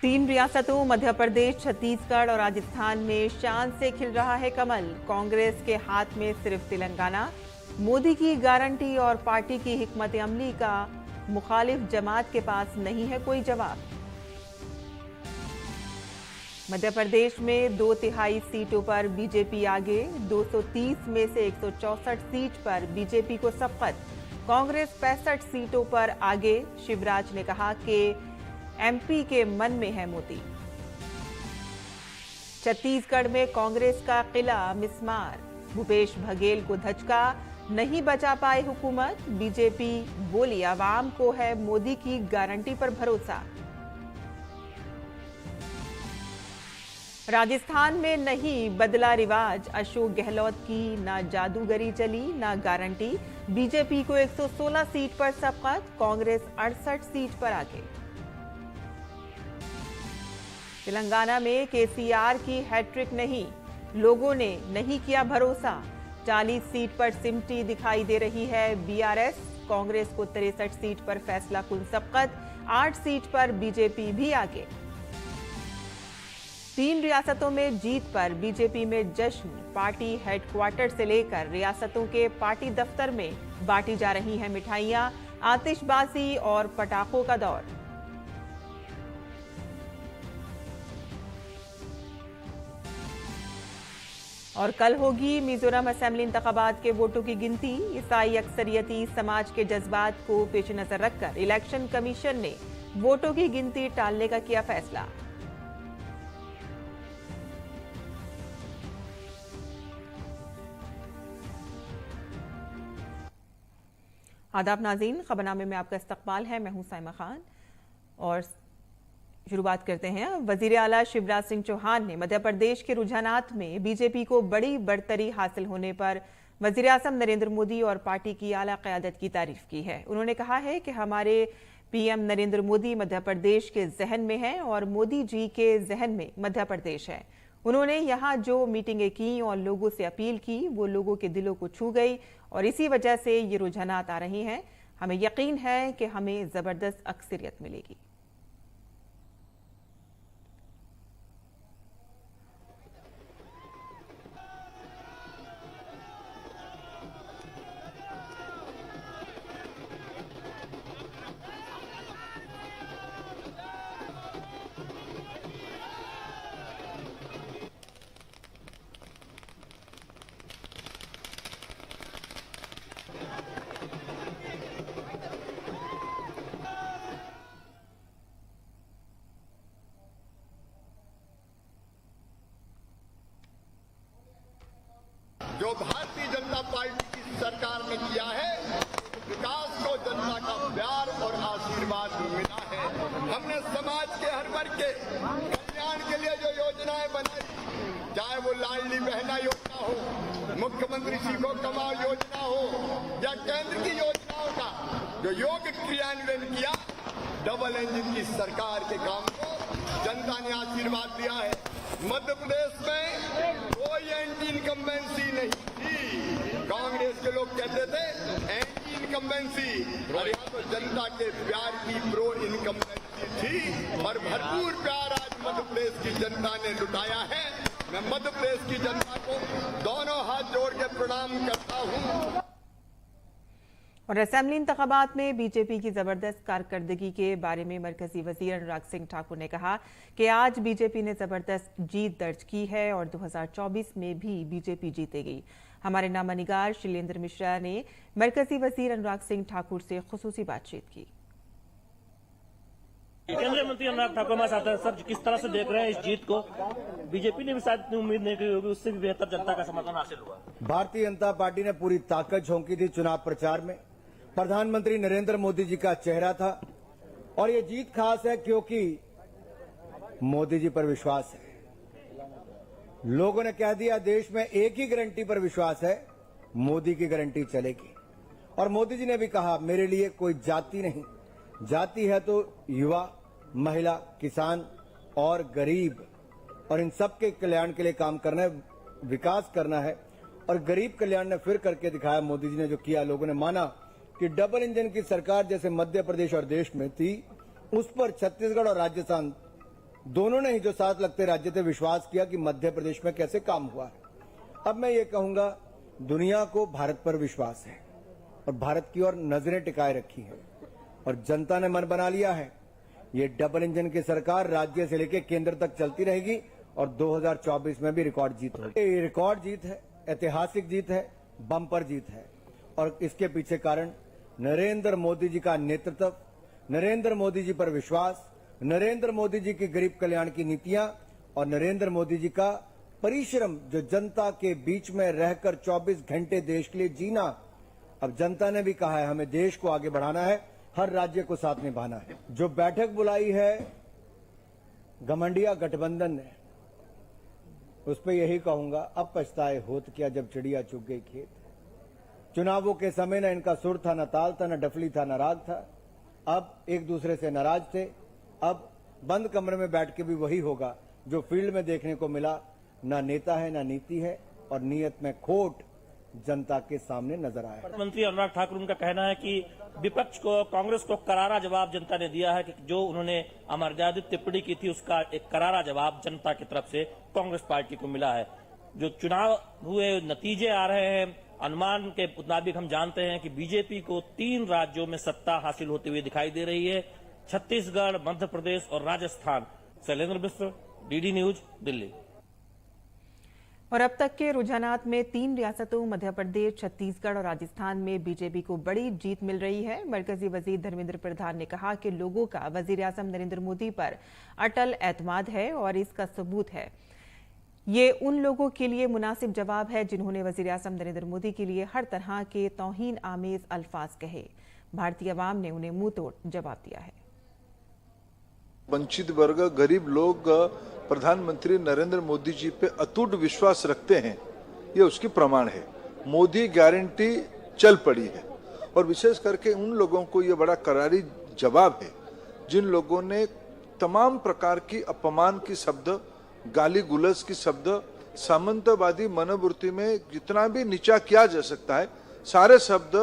तीन रियासतों मध्य प्रदेश, छत्तीसगढ़ और राजस्थान में शान से खिल रहा है कमल। कांग्रेस के हाथ में सिर्फ तेलंगाना। मोदी की गारंटी और पार्टी की हिकमत अमली का मुखालिफ जमात के पास नहीं है कोई जवाब। मध्य प्रदेश में 2/3 सीटों पर बीजेपी आगे। 230 में से 164 सीट पर बीजेपी को सबकत। कांग्रेस 65 सीटों पर आगे। शिवराज ने कहा कि एमपी के मन में है मोदी। छत्तीसगढ़ में कांग्रेस का किला मिसमार। भूपेश बघेल को धचका, नहीं बचा पाए हुकूमत। बीजेपी बोली आवाम को है मोदी की गारंटी पर भरोसा। राजस्थान में नहीं बदला रिवाज। अशोक गहलोत की ना जादूगरी चली ना गारंटी। बीजेपी को 116 सीट पर सबकत। कांग्रेस 68 सीट पर आगे। तेलंगाना में केसीआर की हैट्रिक नहीं, लोगों ने नहीं किया भरोसा। 40 सीट पर सिमटी दिखाई दे रही है बीआरएस। कांग्रेस को 63 सीट पर फैसला कुल सबकत। 8 सीट पर बीजेपी भी आगे। तीन रियासतों में जीत पर बीजेपी में जश्न। पार्टी हेडक्वार्टर से लेकर रियासतों के पार्टी दफ्तर में बांटी जा रही हैं मिठाइयां। आतिशबाजी और पटाखों का दौर। और कल होगी मिजोरम असेंबली इंतखाबात के वोटों की गिनती। ईसाई अक्सरियती समाज के जज्बात को पेश नजर रखकर इलेक्शन कमीशन ने वोटों की गिनती टालने का किया फैसला। आदाब नाज़रीन, खबरनामे में आपका इस्तकबाल है। मैं हूं साइमा खान और शुरुआत करते हैं। वजीर आला शिवराज सिंह चौहान ने मध्य प्रदेश के रुझानात में बीजेपी को बड़ी बढ़तरी हासिल होने पर वजीर आज़म नरेंद्र मोदी और पार्टी की आला क़यादत की तारीफ की है। उन्होंने कहा है कि हमारे पीएम नरेंद्र मोदी मध्य प्रदेश के जहन में हैं और मोदी जी के जहन में मध्य प्रदेश है। उन्होंने यहाँ जो मीटिंगें की और लोगों से अपील की वो लोगों के दिलों को छू गई और इसी वजह से ये रुझानात आ रही हैं। हमें यकीन है कि हमें जबरदस्त अक्सरियत मिलेगी। जो भारतीय जनता पार्टी की सरकार ने किया है, विकास को जनता का प्यार और आशीर्वाद मिला है। हमने समाज के हर वर्ग के कल्याण के लिए जो योजनाएं बनाई, चाहे वो लाडली बहना योजना हो, मुख्यमंत्री सीखो कमाओ योजना हो या केंद्र की योजनाओं का जो योग्य क्रियान्वयन किया, डबल इंजन की सरकार के काम को जनता ने आशीर्वाद दिया है। मध्य प्रदेश में कोई एंटी इनकम्बेंसी नहीं थी। कांग्रेस के लोग कहते थे एंटी इनकम्बेंसी, और यहाँ तो जनता के प्यार की प्रो इनकम्बेंसी थी और भरपूर प्यार आज मध्य प्रदेश की जनता ने लुटाया है। मैं मध्य प्रदेश की जनता को दोनों हाथ जोड़ के प्रणाम करता हूँ। और असेंबली इंतखाबात में बीजेपी की जबरदस्त कारकर्दगी के बारे में मरकजी वजीर अनुराग सिंह ठाकुर ने कहा कि आज बीजेपी ने जबरदस्त जीत दर्ज की है और 2024 में भी बीजेपी जीतेगी। हमारे नामानिगार शैलेंद्र मिश्रा ने मरकजी वजीर अनुराग सिंह ठाकुर से खुसूसी बातचीत की। केंद्रीय मंत्री अनुराग ठाकुर हमारे साथ हैं। सर, किस तरह से देख रहे हैं इस जीत को? बीजेपी ने भी शायद इतनी उम्मीद नहीं की होगी, उससे भी बेहतर जनता का समर्थन हासिल हुआ। भारतीय जनता पार्टी ने पूरी ताकत झोंकी थी चुनाव प्रचार में। प्रधानमंत्री नरेंद्र मोदी जी का चेहरा था और ये जीत खास है क्योंकि मोदी जी पर विश्वास है। लोगों ने कह दिया देश में एक ही गारंटी पर विश्वास है, मोदी की गारंटी चलेगी। और मोदी जी ने भी कहा मेरे लिए कोई जाति नहीं, जाति है तो युवा, महिला, किसान और गरीब, और इन सब के कल्याण के लिए काम करना है, विकास करना है। और गरीब कल्याण ने फिर करके दिखाया। मोदी जी ने जो किया, लोगों ने माना कि डबल इंजन की सरकार जैसे मध्य प्रदेश और देश में थी, उस पर छत्तीसगढ़ और राजस्थान दोनों ने ही जो साथ लगते राज्य थे विश्वास किया कि मध्य प्रदेश में कैसे काम हुआ है। अब मैं ये कहूंगा, दुनिया को भारत पर विश्वास है और भारत की ओर नजरें टिकाए रखी है और जनता ने मन बना लिया है। ये डबल इंजन की सरकार राज्य से लेकर केंद्र तक चलती रहेगी और 2024 में भी रिकॉर्ड जीत होगी। ये रिकॉर्ड जीत है, ऐतिहासिक जीत है, बम्पर जीत है और इसके पीछे कारण नरेंद्र मोदी जी का नेतृत्व, नरेंद्र मोदी जी पर विश्वास, नरेंद्र मोदी जी की गरीब कल्याण की नीतियां और नरेंद्र मोदी जी का परिश्रम, जो जनता के बीच में रहकर 24 घंटे देश के लिए जीना। अब जनता ने भी कहा है हमें देश को आगे बढ़ाना है, हर राज्य को साथ निभाना है। जो बैठक बुलाई है घमंडिया गठबंधन ने, उस पर यही कहूंगा, अब पछताए होत क्या जब चिड़िया चुग गई खेत। चुनावों के समय न इनका सुर था, न ताल था, न डफली था, न राग था। अब एक दूसरे से नाराज थे। अब बंद कमरे में बैठ के भी वही होगा जो फील्ड में देखने को मिला। ना नेता है, ना नीति है और नीयत में खोट जनता के सामने नजर आया। मंत्री अनुराग ठाकुर, उनका कहना है कि विपक्ष को, कांग्रेस को करारा जवाब जनता ने दिया है कि जो उन्होंने अमर्यादित टिप्पणी की थी उसका एक करारा जवाब जनता की तरफ से कांग्रेस पार्टी को मिला है। जो चुनाव हुए नतीजे आ रहे हैं, अनुमान के मुताबिक हम जानते हैं कि बीजेपी को 3 राज्यों में सत्ता हासिल होती हुई दिखाई दे रही है, छत्तीसगढ़, मध्य प्रदेश और राजस्थान। शैलेंद्र मिश्र, डीडी न्यूज, दिल्ली। और अब तक के रुझानात में 3 रियासतों मध्य प्रदेश, छत्तीसगढ़ और राजस्थान में बीजेपी को बड़ी जीत मिल रही है। मरकजी वजीर धर्मेंद्र प्रधान ने कहा कि लोगों का वजीर आजम नरेंद्र मोदी पर अटल एतमाद है और इसका सबूत है। ये उन लोगों के लिए मुनासिब जवाब है जिन्होंने वजीर आजम नरेंद्र मोदी के लिए हर तरह के तौहीन आमेज अल्फाज कहे। भारतीय अवाम ने उन्हें मुंह तोड़ जवाब दिया है। वंचित वर्ग, गरीब लोग प्रधानमंत्री नरेंद्र मोदी जी पे अटूट विश्वास रखते हैं, ये उसकी प्रमाण है। मोदी गारंटी चल पड़ी है और विशेष करके उन लोगों को ये बड़ा करारी जवाब है जिन लोगों ने तमाम प्रकार की अपमान की शब्द, गाली गुलज की शब्द, सामंतवादी मनोवृत्ति में जितना भी नीचा किया जा सकता है, सारे शब्द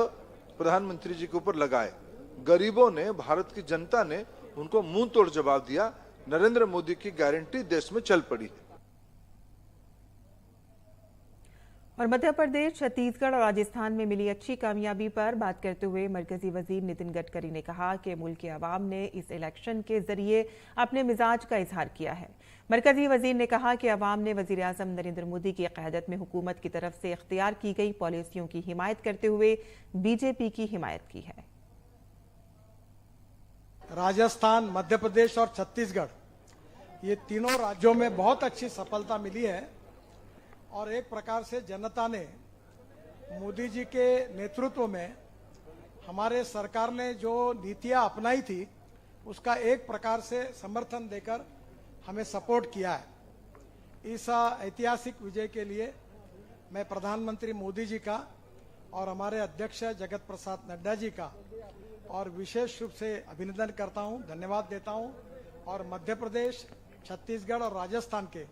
प्रधानमंत्री जी के ऊपर लगाए। गरीबों ने, भारत की जनता ने उनको मुंह तोड़ जवाब दिया। नरेंद्र मोदी की गारंटी देश में चल पड़ी है। और मध्य प्रदेश, छत्तीसगढ़ और राजस्थान में मिली अच्छी कामयाबी पर बात करते हुए मरकजी वजीर नितिन गडकरी ने कहा कि मुल्क के अवाम ने इस इलेक्शन के जरिए अपने मिजाज का इजहार किया है। मरकजी वजीर ने कहा कि अवाम ने वजीर आजम नरेंद्र मोदी की क़यादत में हुकूमत की तरफ से इख्तियार की गई पॉलिसियों की हिमायत करते हुए बीजेपी की हिमायत की है। राजस्थान, मध्य प्रदेश और छत्तीसगढ़, ये तीनों राज्यों में बहुत अच्छी सफलता मिली है और एक प्रकार से जनता ने मोदी जी के नेतृत्व में हमारे सरकार ने जो नीतियां अपनाई थी उसका एक प्रकार से समर्थन देकर हमें सपोर्ट किया है। इस ऐतिहासिक विजय के लिए मैं प्रधानमंत्री मोदी जी का और हमारे अध्यक्ष जगत प्रसाद नड्डा जी का और विशेष रूप से अभिनंदन करता हूं, धन्यवाद देता हूं और मध्य प्रदेश, छत्तीसगढ़ और राजस्थान के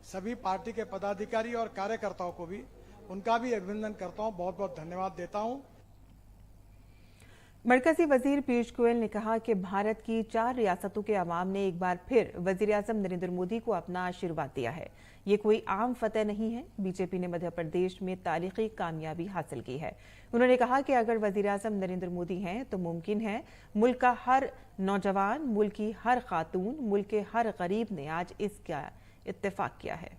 सभी पार्टी के पदाधिकारी और कार्यकर्ताओं को भी, उनका भी अभिनंदन करता हूं, बहुत बहुत धन्यवाद देता हूं। मरकजी वजीर पीयूष गोयल ने कहा कि भारत की 4 रियासतों के अवाम ने एक बार फिर वजीर आजम नरेंद्र मोदी को अपना आशीर्वाद दिया है। ये कोई आम फतेह नहीं है। बीजेपी ने मध्य प्रदेश में तारीखी कामयाबी हासिल की है। उन्होंने कहा कि अगर वजीर आजम नरेंद्र मोदी हैं तो मुमकिन है मुल्क का हर नौजवान, मुल्क की हर खातून, मुल्क के हर गरीब ने आज इसका इत्तेफाक किया है।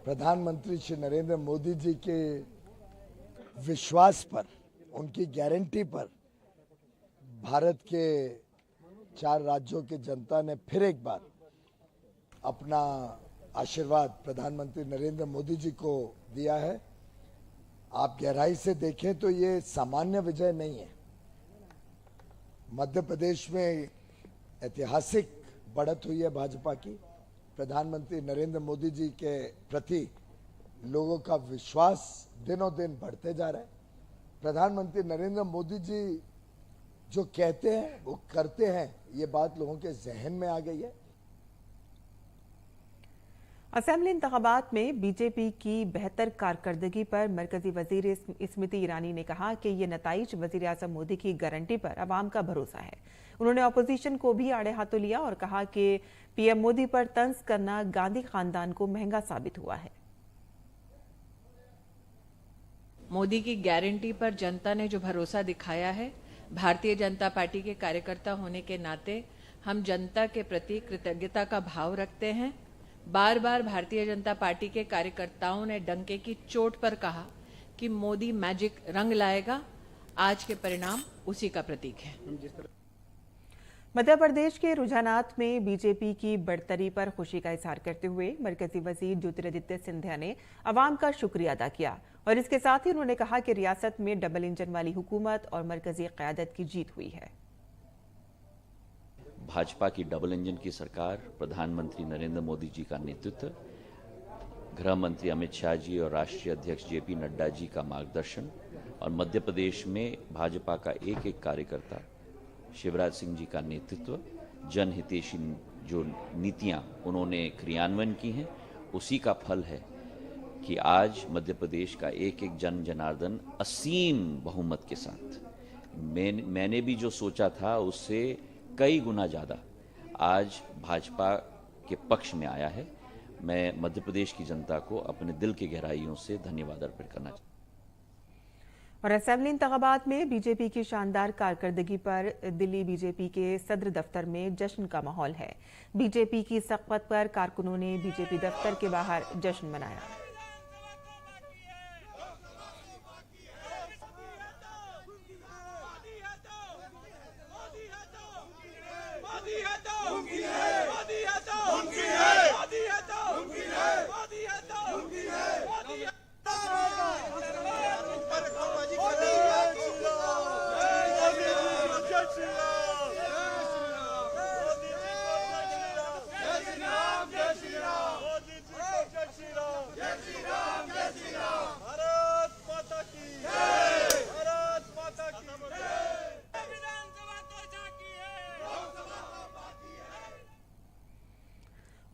प्रधानमंत्री श्री नरेंद्र मोदी जी के विश्वास पर, उनकी गारंटी पर भारत के 4 राज्यों की जनता ने फिर एक बार अपना आशीर्वाद प्रधानमंत्री नरेंद्र मोदी जी को दिया है। आप गहराई से देखें तो ये सामान्य विजय नहीं है। मध्य प्रदेश में ऐतिहासिक बढ़त हुई है भाजपा की। प्रधानमंत्री नरेंद्र मोदी जी के प्रति लोगों का विश्वास दिनों दिन बढ़ते जा रहा है। प्रधानमंत्री नरेंद्र मोदी जी जो कहते हैं वो करते हैं, ये बात लोगों के जहन में आ गई है। असेंबली इंतखाबात में बीजेपी की बेहतर कारकर्दगी पर मरकजी वजीर स्मृति ईरानी ने कहा कि ये नताइज वजीर आजम मोदी की गारंटी पर अवाम का भरोसा है। उन्होंने अपोजिशन को भी आड़े हाथों लिया और कहा कि पीएम मोदी पर तंज करना गांधी खानदान को महंगा साबित हुआ है। मोदी की गारंटी पर जनता ने जो भरोसा दिखाया है, भारतीय जनता पार्टी के कार्यकर्ता होने के नाते हम जनता के प्रति कृतज्ञता का भाव रखते हैं। बार बार भारतीय जनता पार्टी के कार्यकर्ताओं ने डंके की चोट पर कहा कि मोदी मैजिक रंग लाएगा। आज के परिणाम उसी का प्रतीक है। मध्य प्रदेश के रुझानात में बीजेपी की बढ़तरी पर खुशी का इजहार करते हुए मरकजी वजीर ज्योतिरादित्य सिंधिया ने अवाम का शुक्रिया अदा किया और इसके साथ ही उन्होंने कहा कि रियासत में डबल इंजन वाली हुकूमत और मरकजी क़यादत की जीत हुई है। भाजपा की डबल इंजन की सरकार, प्रधानमंत्री नरेंद्र मोदी जी का नेतृत्व, गृह मंत्री अमित शाह जी और राष्ट्रीय अध्यक्ष जेपी नड्डा जी का मार्गदर्शन और मध्य प्रदेश में भाजपा का एक एक कार्यकर्ता, शिवराज सिंह जी का नेतृत्व, जनहितैषी जो नीतियां उन्होंने क्रियान्वयन की हैं, उसी का फल है कि आज मध्य प्रदेश का एक एक जन जनार्दन असीम बहुमत के साथ, मैंने भी जो सोचा था उससे कई गुना ज़्यादा आज भाजपा के पक्ष में आया है। मैं मध्य प्रदेश की जनता को अपने दिल की गहराइयों से धन्यवाद अर्पित करना चाहता हूं। और असेंबली इंतखाबात में बीजेपी की शानदार कारकर्दगी पर दिल्ली बीजेपी के सदर दफ्तर में जश्न का माहौल है। बीजेपी की सख्वत पर कारकुनों ने बीजेपी दफ्तर के बाहर जश्न मनाया।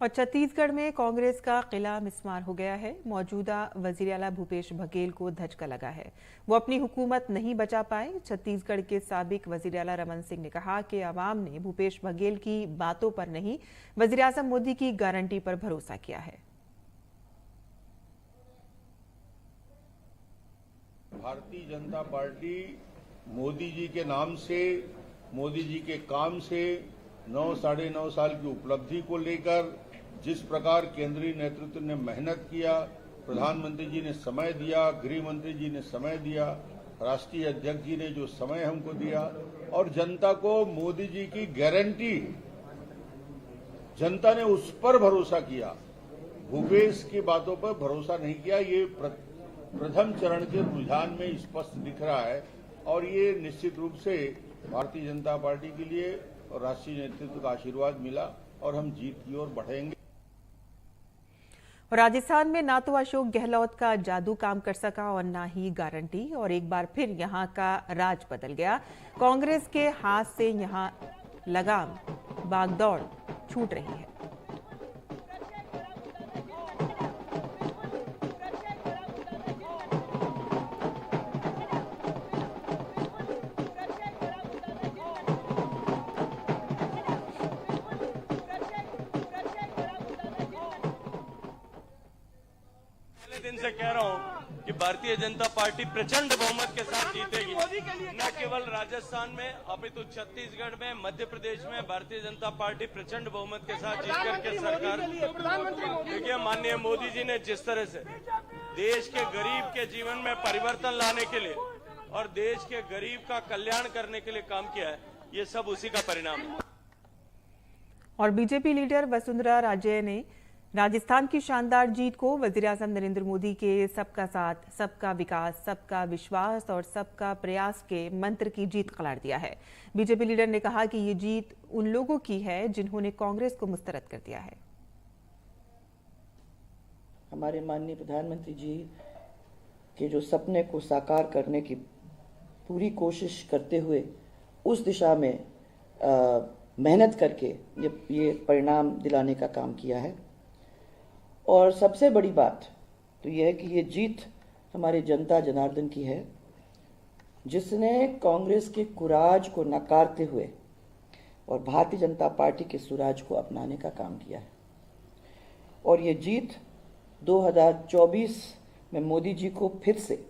और छत्तीसगढ़ में कांग्रेस का किला मिस्मार हो गया है। मौजूदा वजीर आला भूपेश बघेल को धचका लगा है, वो अपनी हुकूमत नहीं बचा पाए। छत्तीसगढ़ के साबिक वजीर आला रमन सिंह ने कहा कि आवाम ने भूपेश बघेल की बातों पर नहीं, वजीर आजम मोदी की गारंटी पर भरोसा किया है। भारतीय जनता पार्टी मोदी जी के नाम से, मोदी जी के काम से 9-9.5 साल की उपलब्धि को लेकर जिस प्रकार केंद्रीय नेतृत्व ने मेहनत किया, प्रधानमंत्री जी ने समय दिया, गृह मंत्री जी ने समय दिया, राष्ट्रीय अध्यक्ष जी ने जो समय हमको दिया और जनता को मोदी जी की गारंटी, जनता ने उस पर भरोसा किया, भूपेश की बातों पर भरोसा नहीं किया। ये प्रथम चरण के रुझान में स्पष्ट दिख रहा है और ये निश्चित रूप से भारतीय जनता पार्टी के लिए और राष्ट्रीय नेतृत्व का आशीर्वाद मिला और हम जीत की ओर बढ़ेंगे। राजस्थान में ना तो अशोक गहलोत का जादू काम कर सका और ना ही गारंटी, और एक बार फिर यहां का राज बदल गया। कांग्रेस के हाथ से यहां लगाम भागदौड़ छूट रही है। दिन से कह रहा हूं कि भारतीय जनता पार्टी प्रचंड बहुमत के साथ जीतेगी। न केवल राजस्थान में अपितु छत्तीसगढ़ में, मध्य प्रदेश में भारतीय जनता पार्टी प्रचंड बहुमत के साथ जीत करके सरकार। देखिए, माननीय मोदी जी ने जिस तरह से देश के गरीब के जीवन में परिवर्तन लाने के लिए और देश के गरीब का कल्याण करने के लिए काम किया है, ये सब उसी का परिणाम है। और बीजेपी लीडर वसुंधरा राजे ने राजस्थान की शानदार जीत को वजीर आजम नरेंद्र मोदी के सबका साथ, सबका विकास, सबका विश्वास और सबका प्रयास के मंत्र की जीत करार दिया है। बीजेपी लीडर ने कहा कि ये जीत उन लोगों की है जिन्होंने कांग्रेस को मुस्तरद कर दिया है। हमारे माननीय प्रधानमंत्री जी के जो सपने को साकार करने की पूरी कोशिश करते हुए उस दिशा में मेहनत करके ये परिणाम दिलाने का काम किया है। और सबसे बड़ी बात तो यह है कि ये जीत हमारे जनता जनार्दन की है, जिसने कांग्रेस के कुराज को नकारते हुए और भारतीय जनता पार्टी के सुराज को अपनाने का काम किया है। और ये जीत 2024 में मोदी जी को फिर से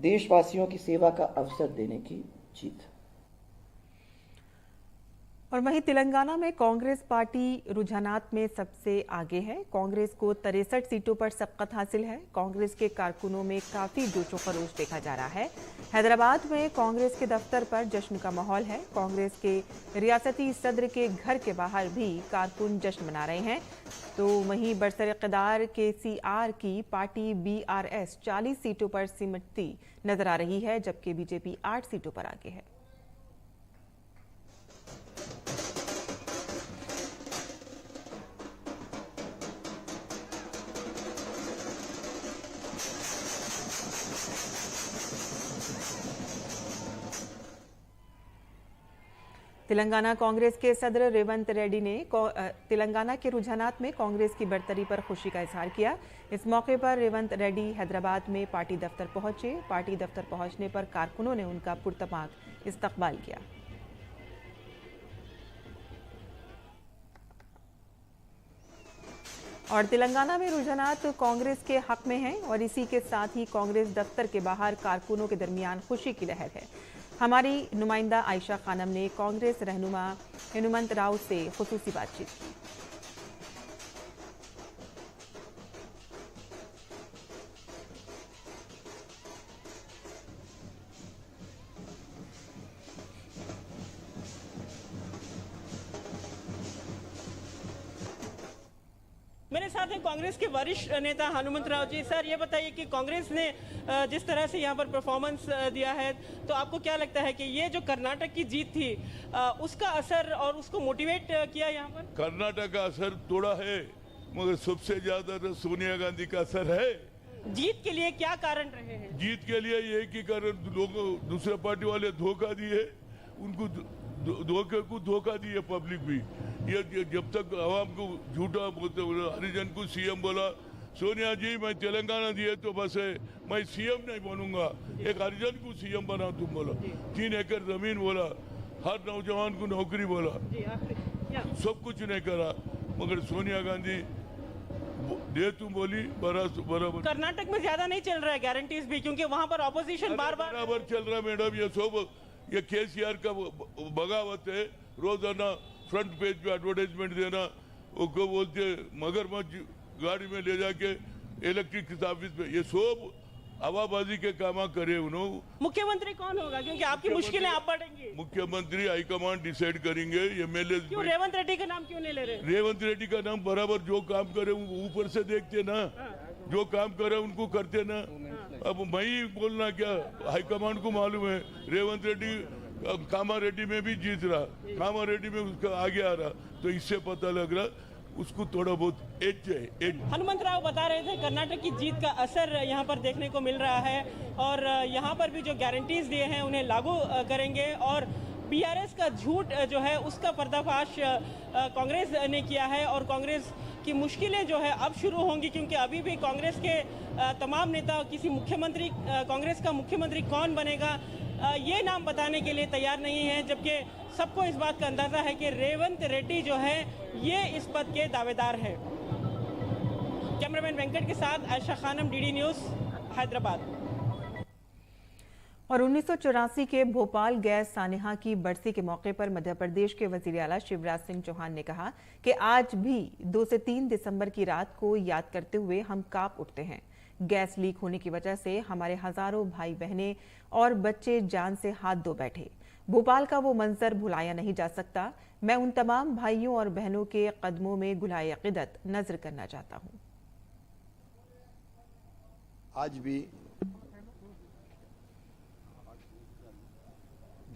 देशवासियों की सेवा का अवसर देने की जीत। और वहीं तेलंगाना में कांग्रेस पार्टी रुझानात में सबसे आगे है। कांग्रेस को 63 सीटों पर सबकत हासिल है। कांग्रेस के कारकुनों में काफी जोशो खरोश देखा जा रहा है। हैदराबाद में कांग्रेस के दफ्तर पर जश्न का माहौल है। कांग्रेस के रियासती सदर के घर के बाहर भी कारकुन जश्न मना रहे हैं। तो वहीं बरसर-ए-इक़्तिदार KCR की पार्टी BRS 40 सीटों पर सिमटती नजर आ रही है, जबकि बीजेपी 8 सीटों पर आगे है। तेलंगाना कांग्रेस के सदर रेवंत रेड्डी ने तेलंगाना के रुझानात में कांग्रेस की बढ़तरी पर खुशी का इजहार किया। इस मौके पर रेवंत रेड्डी हैदराबाद में पार्टी दफ्तर पहुंचे। पार्टी दफ्तर पहुंचने पर कारकुनों ने उनका पुरतपाक इस्तकबाल किया। और तेलंगाना में रुझानात कांग्रेस के हक में हैं और इसी के साथ ही कांग्रेस दफ्तर के बाहर कारकुनों के दरमियान खुशी की लहर है। हमारी नुमाइंदा आयशा खानम ने कांग्रेस रहनुमा हनुमंत राव से खुसूसी बातचीत की। मेरे साथ हैं कांग्रेस के वरिष्ठ नेता हनुमंत राव जी। सर, ये बताइए कि कांग्रेस ने जिस तरह से यहाँ पर परफॉर्मेंस दिया है, तो आपको क्या लगता है कि ये जो कर्नाटक की जीत थी उसका असर और उसको मोटिवेट किया यहाँ पर? कर्नाटक का असर थोड़ा है, मगर सबसे ज्यादा तो सोनिया गांधी का असर है। जीत के लिए क्या कारण रहे हैं? जीत के लिए ये कि कारण लोग दूसरे पार्टी वाले धोखा दिए, उनको धोखा दिए पब्लिक भी। ये जब तक आवाम को झूठा बोलते, हरिजन को सीएम बोला, सोनिया जी मैं तेलंगाना दिए तो बस है, मैं सीएम नहीं बनूंगा, एक हरिजन को सीएम बना तुम बोला, 3 एकड़ जमीन बोला, हर नौजवान को नौकरी बोला, सब कुछ नहीं करा। मगर सोनिया गांधी दे तुम बोली बराबर। कर्नाटक में ज्यादा नहीं चल रहा है गारंटीज भी, क्योंकि वहाँ पर ऑपोजिशन बार बार बराबर चल रहा है मैडम। ये सब ये KCR का बगावत है, रोजाना फ्रंट पेज पे एडवर्टाइजमेंट देना, उसको बोलते मगरमच्छ गाड़ी में ले जाके इलेक्ट्रिक ऑफिस पे, ये सब हवाबाजी के काम करे उन्होंने। मुख्यमंत्री कौन होगा, क्योंकि आपकी मुश्किलें आप बढ़ेंगी? मुख्यमंत्री हाईकमान डिसाइड करेंगे। MLA क्यों रेवंत रेड्डी का नाम क्यों नहीं ले रहे? रेवंत रेड्डी का नाम बराबर, जो काम करे ऊपर से देखते ना, जो काम करे उनको करते ना। अब मैं ही बोलना क्या, हाईकमान को मालूम है। रेवंत रेड्डी कामा रेड्डी में भी जीत रहा, कामा रेड्डी में उसका आगे आ रहा, तो इससे पता लग रहा उसको थोड़ा बहुत एज है। हनुमंत राव बता रहे थे कर्नाटक की जीत का असर यहाँ पर देखने को मिल रहा है और यहाँ पर भी जो गारंटीज दिए हैं उन्हें लागू करेंगे। और BRS का झूठ जो है उसका पर्दाफाश कांग्रेस ने किया है और कांग्रेस की मुश्किलें जो है अब शुरू होंगी, क्योंकि अभी भी कांग्रेस के तमाम नेता किसी मुख्यमंत्री, कांग्रेस का मुख्यमंत्री कौन बनेगा ये नाम बताने के लिए तैयार नहीं है, जबकि सबको इस बात का अंदाजा है कि रेवंत रेड्डी जो है ये इस पद के दावेदार हैं। कैमरामैन वेंकट के साथ आयशा खानम, DD न्यूज़, हैदराबाद। और 1984 के भोपाल गैस सानेहा की बरसी के मौके पर मध्य प्रदेश के वजीर आला शिवराज सिंह चौहान ने कहा कि आज भी 2 से 3 दिसंबर की रात को याद करते हुए हम कांप उठते हैं। गैस लीक होने की वजह से हमारे हजारों भाई बहनें और बच्चे जान से हाथ धो बैठे। भोपाल का वो मंजर भुलाया नहीं जा सकता। मैं उन तमाम भाइयों और बहनों के कदमों में गुलाए अक़ीदत नजर करना चाहता हूं। आज भी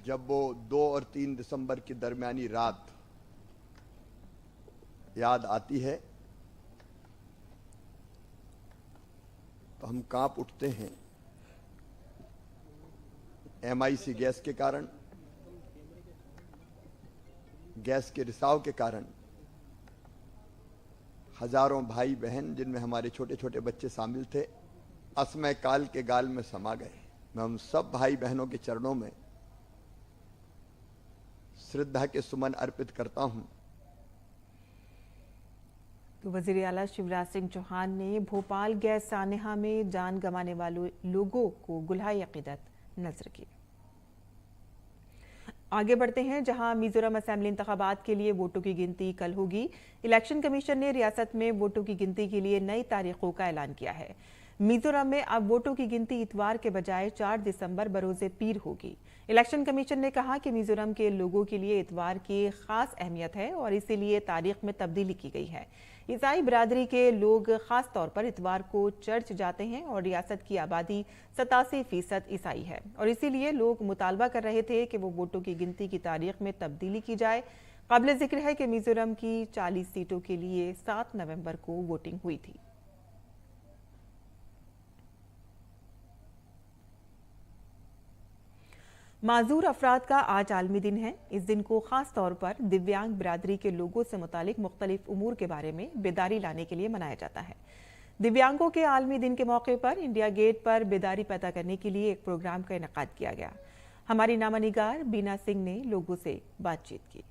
जब वो 2 और 3 दिसंबर की दरमियानी रात याद आती है तो हम कांप उठते हैं। MIC गैस के कारण, गैस के रिसाव के कारण हजारों भाई बहन जिनमें हमारे छोटे छोटे बच्चे शामिल थे असमय काल के गाल में समा गए। मैं उन सब भाई बहनों के चरणों में श्रद्धा के सुमन अर्पित करता हूं। तो वजीर आला शिवराज सिंह चौहान ने भोपाल गैस सानेहा में जान गंवाने वाले लोगों को गुल्हाए अकीदत नजर की। आगे बढ़ते हैं, जहां मिजोरम असेंबली इंतखाबात के लिए वोटों की गिनती कल होगी। इलेक्शन कमीशन ने रियासत में वोटों की गिनती के लिए नई तारीखों का ऐलान किया है। मिजोरम में अब वोटों की गिनती इतवार के बजाय 4 दिसंबर बरोज़े पीर होगी। इलेक्शन कमीशन ने कहा कि मिजोरम के लोगों के लिए इतवार की खास अहमियत है और इसीलिए तारीख में तब्दीली की गई है। ईसाई बिरादरी के लोग खास तौर पर इतवार को चर्च जाते हैं और रियासत की आबादी 87% ईसाई है और इसीलिए लोग मुतालबा कर रहे थे कि वो वोटों की गिनती की तारीख में तब्दीली की जाए। काबिल जिक्र है कि मिजोरम की 40 सीटों के लिए 7 नवंबर को वोटिंग हुई थी। माजूर अफराद का आज आलमी दिन है। इस दिन को खास तौर पर दिव्यांग बिरादरी के लोगों से मुतालिक मुख्तलिफ उमूर के बारे में बेदारी लाने के लिए मनाया जाता है। दिव्यांगों के आलमी दिन के मौके पर इंडिया गेट पर बेदारी पैदा करने के लिए एक प्रोग्राम का इनेकाद किया गया। हमारी नामानिगार बीना सिंह ने लोगों से बातचीत की।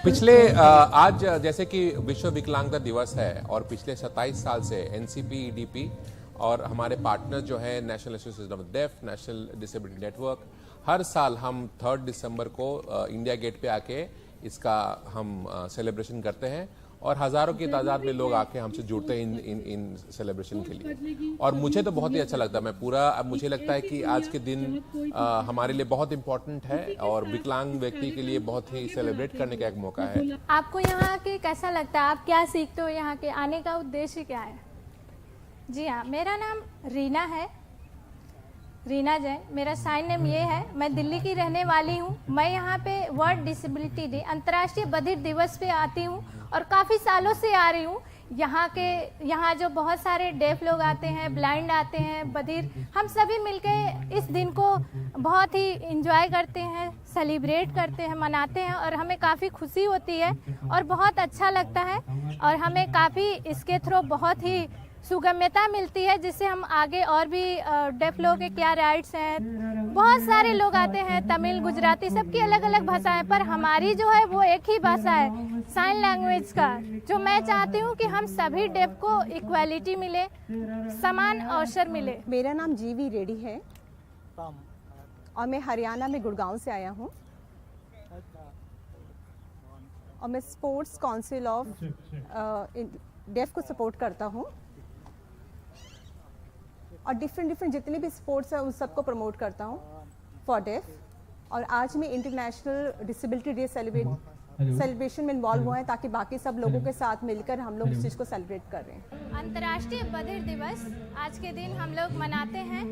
पिछले आज जैसे कि विश्व विकलांगता दिवस है और पिछले 27 साल से एनसीपी, ईडीपी और हमारे पार्टनर्स जो है National Association of Deaf, National Disability Network, हर साल हम 3 दिसंबर को इंडिया गेट पे आके इसका हम सेलिब्रेशन करते हैं और हजारों की तादाद में लोग आके हमसे जुड़ते हैं इन सेलिब्रेशन के लिए और मुझे तो बहुत ही अच्छा लगता है। मैं पूरा अब मुझे लगता है कि आज के दिन हमारे लिए बहुत इम्पोर्टेंट है और विकलांग व्यक्ति के लिए बहुत ही सेलिब्रेट करने का एक मौका है। आपको यहाँ के कैसा लगता है, आप क्या सीखते हो, यहाँ के आने का उद्देश्य क्या है? जी हाँ, मेरा नाम रीना है, रीना जैन। मेरा साइन नेम ये है। मैं दिल्ली की रहने वाली हूँ। मैं यहाँ पे वर्ल्ड डिसेबिलिटी डे, अंतर्राष्ट्रीय बधिर दिवस पे आती हूँ और काफ़ी सालों से आ रही हूँ। यहाँ जो बहुत सारे डेफ लोग आते हैं, ब्लाइंड आते हैं, बधिर, हम सभी मिलके इस दिन को बहुत ही इंजॉय करते हैं, सेलिब्रेट करते हैं, मनाते हैं और हमें काफ़ी खुशी होती है और बहुत अच्छा लगता है और हमें काफ़ी इसके थ्रू बहुत ही सुगम्यता मिलती है जिससे हम आगे और भी डेफ लोगों के क्या राइट्स हैं। बहुत सारे लोग आते हैं, तमिल, गुजराती, सबकी अलग अलग भाषाएं, पर हमारी जो है वो एक ही भाषा है, साइन लैंग्वेज का, जो मैं चाहती हूँ कि हम सभी डेफ को इक्वालिटी मिले, समान अवसर मिले। मेरा नाम जीवी रेड्डी है और मैं हरियाणा में गुड़गांव से आया हूँ और मैं स्पोर्ट्स काउंसिल ऑफ डेफ को सपोर्ट करता हूँ और डिफरेंट जितने भी स्पोर्ट्स हैं उन सबको प्रमोट करता हूँ फॉर डेफ। और आज मैं इंटरनेशनल डिसेबिलिटी डे सेलिब्रेशन में इन्वॉल्व हुआ है ताकि बाकी सब लोगों के साथ मिलकर हम लोग इस चीज़ को सेलिब्रेट कर रहे हैं। अंतर्राष्ट्रीय बधिर दिवस आज के दिन हम लोग मनाते हैं।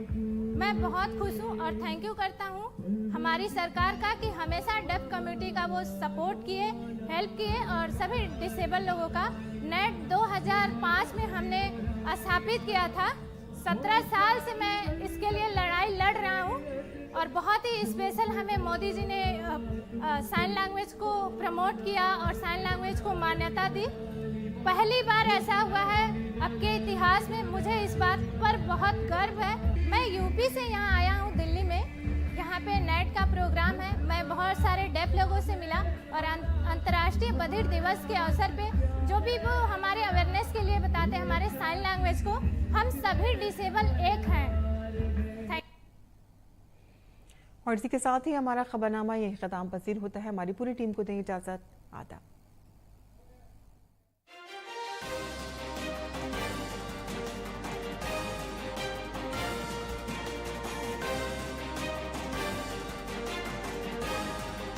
मैं बहुत खुश हूँ और थैंक यू करता हूँ हमारी सरकार का कि हमेशा डेफ कम्युनिटी का वो सपोर्ट किए, हेल्प किए और सभी डिसेबल लोगों का। नेट 2005 में हमने स्थापित किया था। 17 साल से मैं इसके लिए लड़ाई लड़ रहा हूँ और बहुत ही स्पेशल हमें मोदी जी ने साइन लैंग्वेज को प्रमोट किया और साइन लैंग्वेज को मान्यता दी। पहली बार ऐसा हुआ है अब के इतिहास में। मुझे इस बात पर बहुत गर्व है। मैं यूपी से यहाँ आया हूँ दिल्ली में। यहाँ पे नेट का प्रोग्राम है। मैं बहुत सारे डेफ लोगों से मिला और अंतर्राष्ट्रीय बधिर दिवस के अवसर पे जो भी वो हमारे अवेयरनेस के लिए बताते हैं हमारे साइन लैंग्वेज को, हम सभी डिसेबल एक हैं। और इसी के साथ ही हमारा खबरनामा यही ख़त्म पसीर होता है। हमारी पूरी टीम को दें इजाज़त। आदाब।